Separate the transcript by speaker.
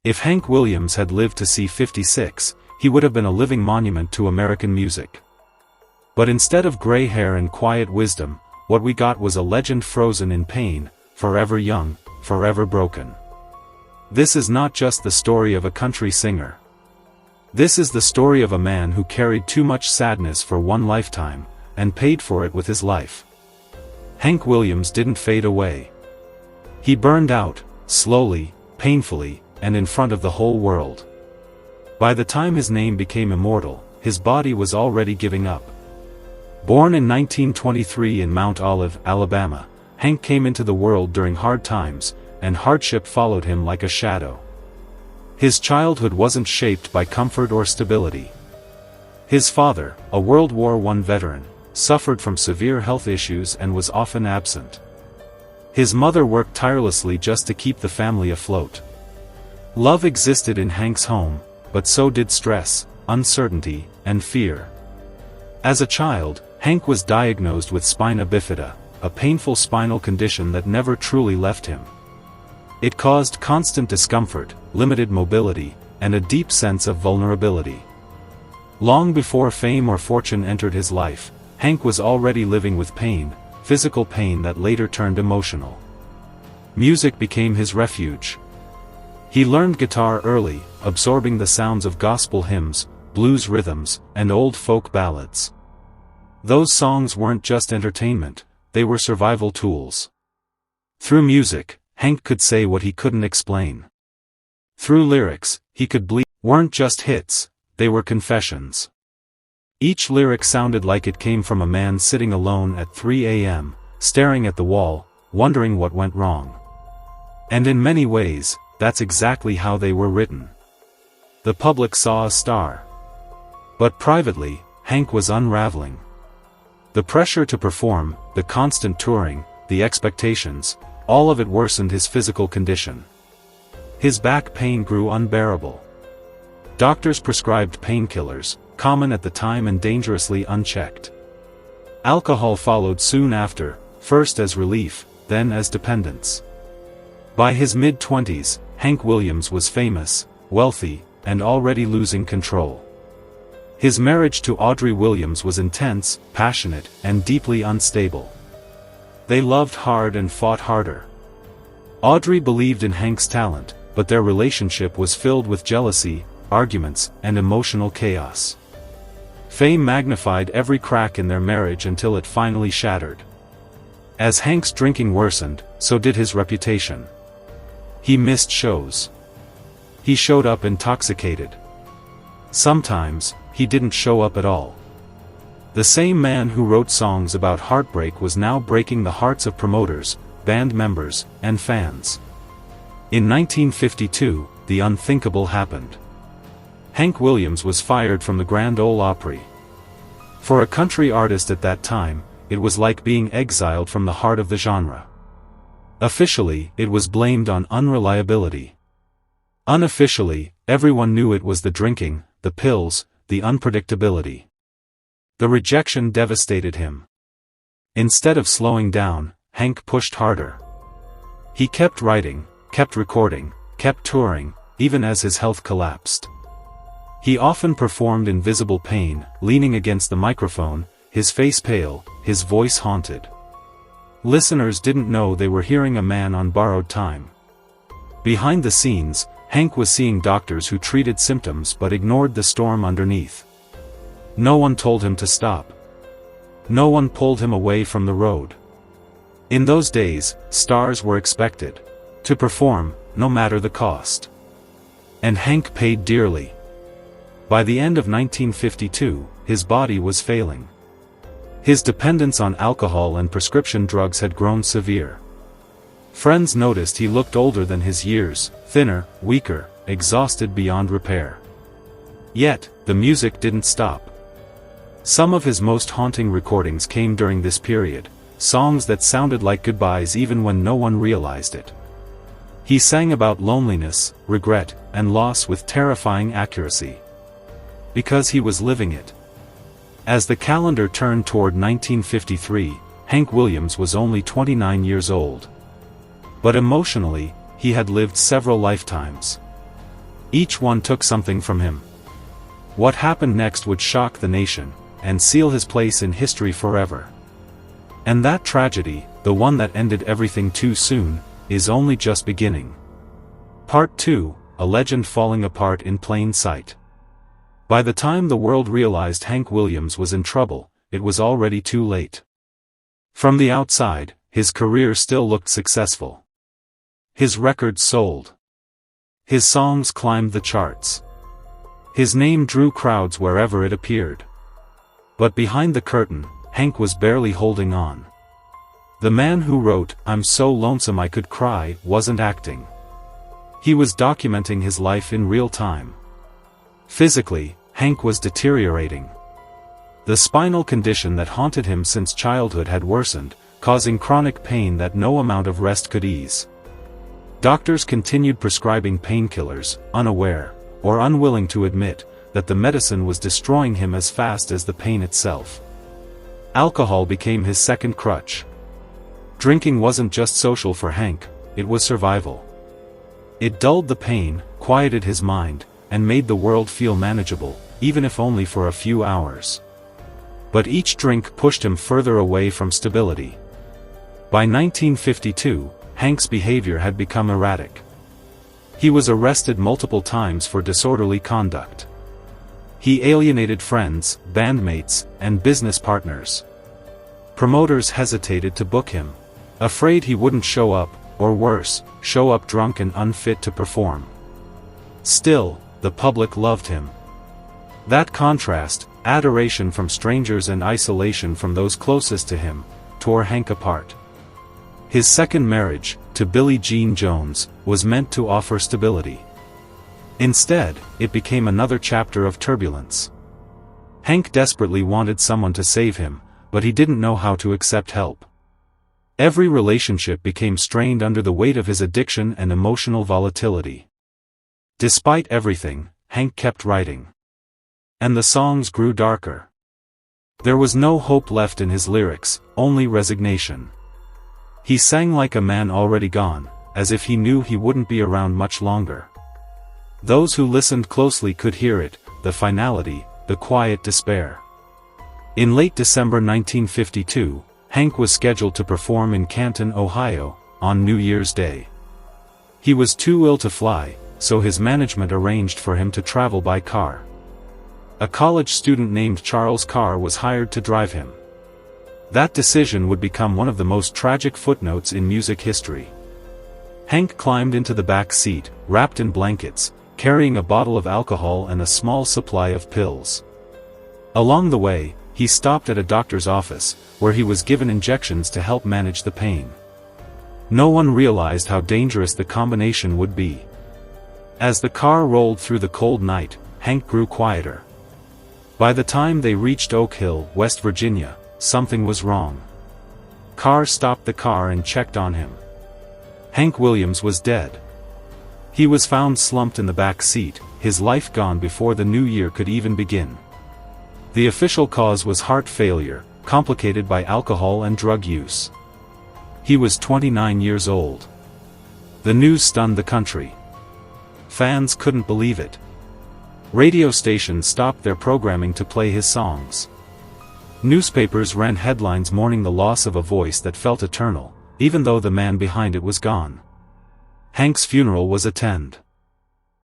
Speaker 1: If Hank Williams had lived to see 56, he would have been a living monument to American music. But instead of gray hair and quiet wisdom, what we got was a legend frozen in pain, forever young, forever broken. This is not just the story of a country singer. This is the story of a man who carried too much sadness for one lifetime, and paid for it with his life. Hank Williams didn't fade away. He burned out, slowly, painfully, and in front of the whole world. By the time his name became immortal, his body was already giving up. Born in 1923 in Mount Olive, Alabama, Hank came into the world during hard times, and hardship followed him like a shadow. His childhood wasn't shaped by comfort or stability. His father, a World War I veteran, suffered from severe health issues and was often absent. His mother worked tirelessly just to keep the family afloat. Love existed in Hank's home, but so did stress, uncertainty, and fear. As a child, Hank was diagnosed with spina bifida, a painful spinal condition that never truly left him. It caused constant discomfort, limited mobility, and a deep sense of vulnerability. Long before fame or fortune entered his life, Hank was already living with pain, physical pain that later turned emotional. Music became his refuge. He learned guitar early, absorbing the sounds of gospel hymns, blues rhythms, and old folk ballads. Those songs weren't just entertainment, they were survival tools. Through music, Hank could say what he couldn't explain. Through lyrics, he could bleed. Weren't just hits, they were confessions. Each lyric sounded like it came from a man sitting alone at 3 a.m., staring at the wall, wondering what went wrong. And in many ways, that's exactly how they were written. The public saw a star. But privately, Hank was unraveling. The pressure to perform, the constant touring, the expectations, all of it worsened his physical condition. His back pain grew unbearable. Doctors prescribed painkillers, common at the time and dangerously unchecked. Alcohol followed soon after, first as relief, then as dependence. By his mid-20s, Hank Williams was famous, wealthy, and already losing control. His marriage to Audrey Williams was intense, passionate, and deeply unstable. They loved hard and fought harder. Audrey believed in Hank's talent, but their relationship was filled with jealousy, arguments, and emotional chaos. Fame magnified every crack in their marriage until it finally shattered. As Hank's drinking worsened, so did his reputation. He missed shows. He showed up intoxicated. Sometimes, he didn't show up at all. The same man who wrote songs about heartbreak was now breaking the hearts of promoters, band members, and fans. In 1952, the unthinkable happened. Hank Williams was fired from the Grand Ole Opry. For a country artist at that time, it was like being exiled from the heart of the genre. Officially, it was blamed on unreliability. Unofficially, everyone knew it was the drinking, the pills, the unpredictability. The rejection devastated him. Instead of slowing down, Hank pushed harder. He kept writing, kept recording, kept touring, even as his health collapsed. He often performed in visible pain, leaning against the microphone, his face pale, his voice haunted. Listeners didn't know they were hearing a man on borrowed time. Behind the scenes, Hank was seeing doctors who treated symptoms but ignored the storm underneath. No one told him to stop. No one pulled him away from the road. In those days, stars were expected to perform, no matter the cost. And Hank paid dearly. By the end of 1952, his body was failing. His dependence on alcohol and prescription drugs had grown severe. Friends noticed he looked older than his years, thinner, weaker, exhausted beyond repair. Yet, the music didn't stop. Some of his most haunting recordings came during this period, songs that sounded like goodbyes even when no one realized it. He sang about loneliness, regret, and loss with terrifying accuracy. Because he was living it. As the calendar turned toward 1953, Hank Williams was only 29 years old. But emotionally, he had lived several lifetimes. Each one took something from him. What happened next would shock the nation, and seal his place in history forever. And that tragedy, the one that ended everything too soon, is only just beginning. Part 2, a legend falling apart in plain sight. By the time the world realized Hank Williams was in trouble, it was already too late. From the outside, his career still looked successful. His records sold. His songs climbed the charts. His name drew crowds wherever it appeared. But behind the curtain, Hank was barely holding on. The man who wrote, "I'm so lonesome I could cry," wasn't acting. He was documenting his life in real time. Physically, Hank was deteriorating. The spinal condition that haunted him since childhood had worsened, causing chronic pain that no amount of rest could ease. Doctors continued prescribing painkillers, unaware, or unwilling to admit, that the medicine was destroying him as fast as the pain itself. Alcohol became his second crutch. Drinking wasn't just social for Hank, it was survival. It dulled the pain, quieted his mind, and made the world feel manageable, even if only for a few hours. But each drink pushed him further away from stability. By 1952, Hank's behavior had become erratic. He was arrested multiple times for disorderly conduct. He alienated friends, bandmates, and business partners. Promoters hesitated to book him, afraid he wouldn't show up, or worse, show up drunk and unfit to perform. Still, the public loved him. That contrast, adoration from strangers and isolation from those closest to him, tore Hank apart. His second marriage, to Billie Jean Jones, was meant to offer stability. Instead, it became another chapter of turbulence. Hank desperately wanted someone to save him, but he didn't know how to accept help. Every relationship became strained under the weight of his addiction and emotional volatility. Despite everything, Hank kept writing. And the songs grew darker. There was no hope left in his lyrics, only resignation. He sang like a man already gone, as if he knew he wouldn't be around much longer. Those who listened closely could hear it, the finality, the quiet despair. In late December 1952, Hank was scheduled to perform in Canton, Ohio, on New Year's Day. He was too ill to fly, so his management arranged for him to travel by car. A college student named Charles Carr was hired to drive him. That decision would become one of the most tragic footnotes in music history. Hank climbed into the back seat, wrapped in blankets, carrying a bottle of alcohol and a small supply of pills. Along the way, he stopped at a doctor's office, where he was given injections to help manage the pain. No one realized how dangerous the combination would be. As the car rolled through the cold night, Hank grew quieter. By the time they reached Oak Hill, West Virginia, something was wrong. Carr stopped the car and checked on him. Hank Williams was dead. He was found slumped in the back seat, his life gone before the new year could even begin. The official cause was heart failure, complicated by alcohol and drug use. He was 29 years old. The news stunned the country. Fans couldn't believe it. Radio stations stopped their programming to play his songs. Newspapers ran headlines mourning the loss of a voice that felt eternal, even though the man behind it was gone. Hank's funeral was attended.